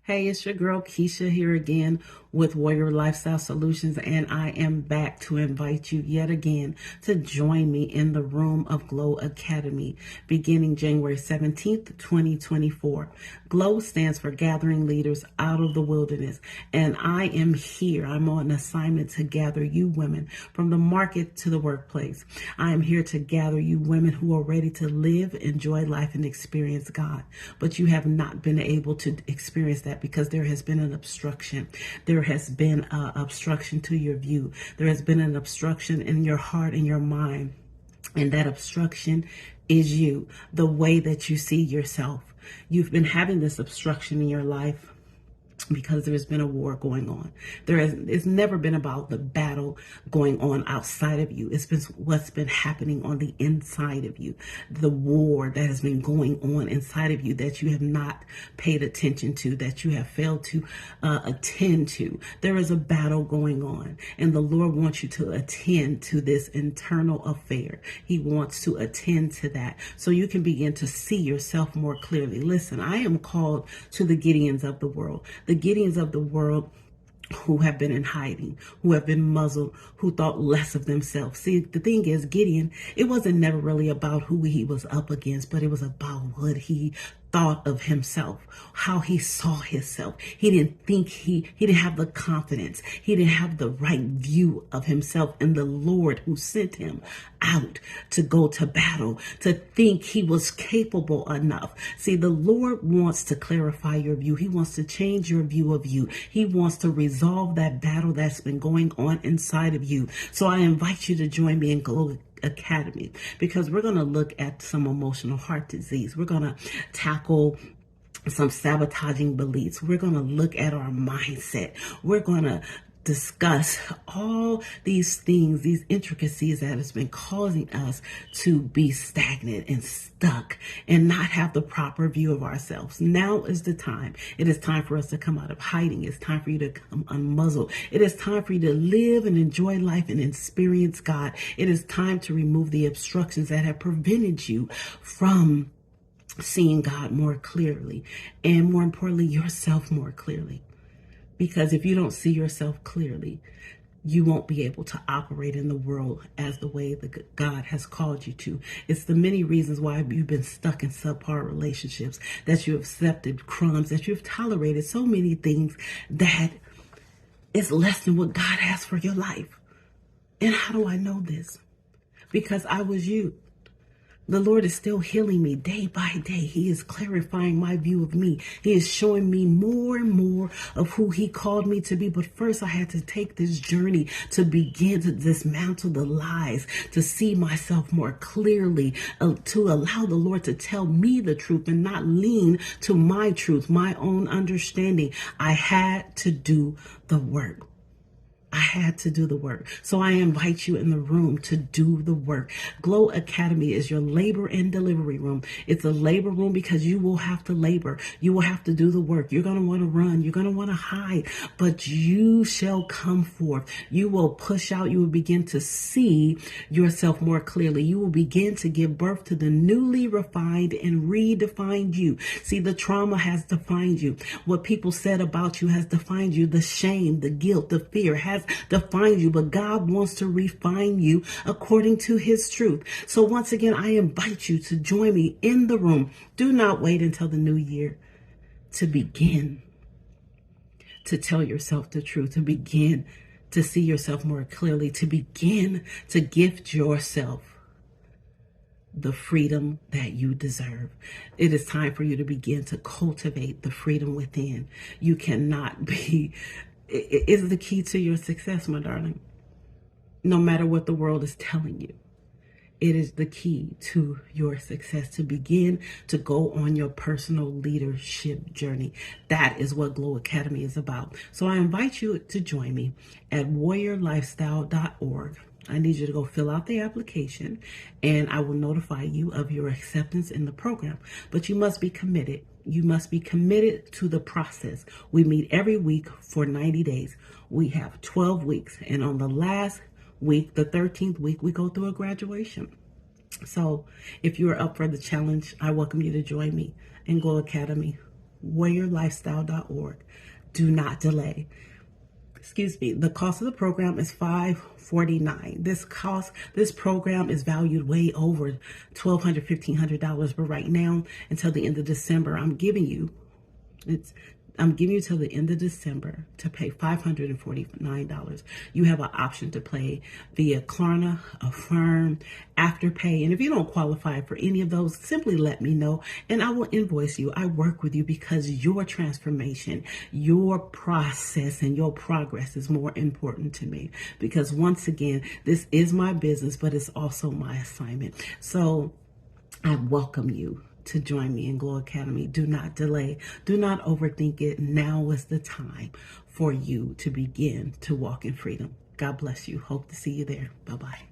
Hey, it's your girl Keisha here again with Warrior Lifestyle Solutions, and I am back to invite you yet again to join me in the room of Glow Academy beginning January 17th, 2024. Glow stands for Gathering Leaders Out of the Wilderness, and I am here. I'm on assignment to gather you women from the market to the workplace. I am here to gather you women who are ready to live, enjoy life, and experience God, but you have not been able to experience that because there has been an obstruction. There has been an obstruction to your view. There has been an obstruction in your heart and your mind. And that obstruction is you, the way that you see yourself. You've been having this obstruction in your life because there's been a war going on. It's never been about the battle going on outside of you. It's been what's been happening on the inside of you. The war that has been going on inside of you that you have not paid attention to, that you have failed to attend to. There is a battle going on, and the Lord wants you to attend to this internal affair. He wants to attend to that so you can begin to see yourself more clearly. Listen, I am called to the Gideons of the world. The Gideons of the world who have been in hiding, who have been muzzled, who thought less of themselves. See, the thing is, Gideon, it wasn't never really about who he was up against, but it was about what he thought of himself, how he saw himself. He didn't think he didn't have the confidence. He didn't have the right view of himself and the Lord who sent him out to go to battle, to think he was capable enough. See, the Lord wants to clarify your view. He wants to change your view of you. He wants to resolve that battle that's been going on inside of you. So I invite you to join me in Glow Academy because we're going to look at some emotional heart disease. We're going to tackle some sabotaging beliefs. We're going to look at our mindset. We're going to discuss all these things, these intricacies that has been causing us to be stagnant and stuck and not have the proper view of ourselves. Now is the time. It is time for us to come out of hiding. It's time for you to come unmuzzled. It is time for you to live and enjoy life and experience God. It is time to remove the obstructions that have prevented you from seeing God more clearly, and more importantly, yourself more clearly. Because if you don't see yourself clearly, you won't be able to operate in the world as the way that God has called you to. It's the many reasons why you've been stuck in subpar relationships, that you have accepted crumbs, that you've tolerated so many things that is less than what God has for your life. And how do I know this? Because I was you. The Lord is still healing me day by day. He is clarifying my view of me. He is showing me more and more of who he called me to be. But first I had to take this journey to begin to dismantle the lies, to see myself more clearly, to allow the Lord to tell me the truth and not lean to my truth, my own understanding. I had to do the work. I had to do the work. So I invite you in the room to do the work. Glow Academy is your labor and delivery room. It's a labor room because you will have to labor. You will have to do the work. You're going to want to run. You're going to want to hide, but you shall come forth. You will push out. You will begin to see yourself more clearly. You will begin to give birth to the newly refined and redefined you. See, the trauma has defined you. What people said about you has defined you. The shame, the guilt, the fear has defined you, but God wants to refine you according to his truth. So once again, I invite you to join me in the room. Do not wait until the new year to begin to tell yourself the truth, to begin to see yourself more clearly, to begin to gift yourself the freedom that you deserve. It is time for you to begin to cultivate the freedom within. You cannot be is the key to your success, my darling. No matter what the world is telling you, it is the key to your success to begin to go on your personal leadership journey. That is what Glow Academy is about. So I invite you to join me at warriorlifestyle.org. I need you to go fill out the application and I will notify you of your acceptance in the program. But you must be committed. You must be committed to the process. We meet every week for 90 days. We have 12 weeks. And on the last week, the 13th week, we go through a graduation. So if you are up for the challenge, I welcome you to join me in Glow Academy warriorlifestyle.org. Do not delay. Excuse me. The cost of the program is $549. This program is valued way over $1,200, $1,500. But right now, until the end of December, I'm giving you till the end of December to pay $549. You have an option to pay via Klarna, Affirm, Afterpay. And if you don't qualify for any of those, simply let me know and I will invoice you. I work with you because your transformation, your process, and your progress is more important to me. Because once again, this is my business, but it's also my assignment. So I welcome you to join me in Glow Academy. Do not delay. Do not overthink it. Now is the time for you to begin to walk in freedom. God bless you. Hope to see you there. Bye-bye.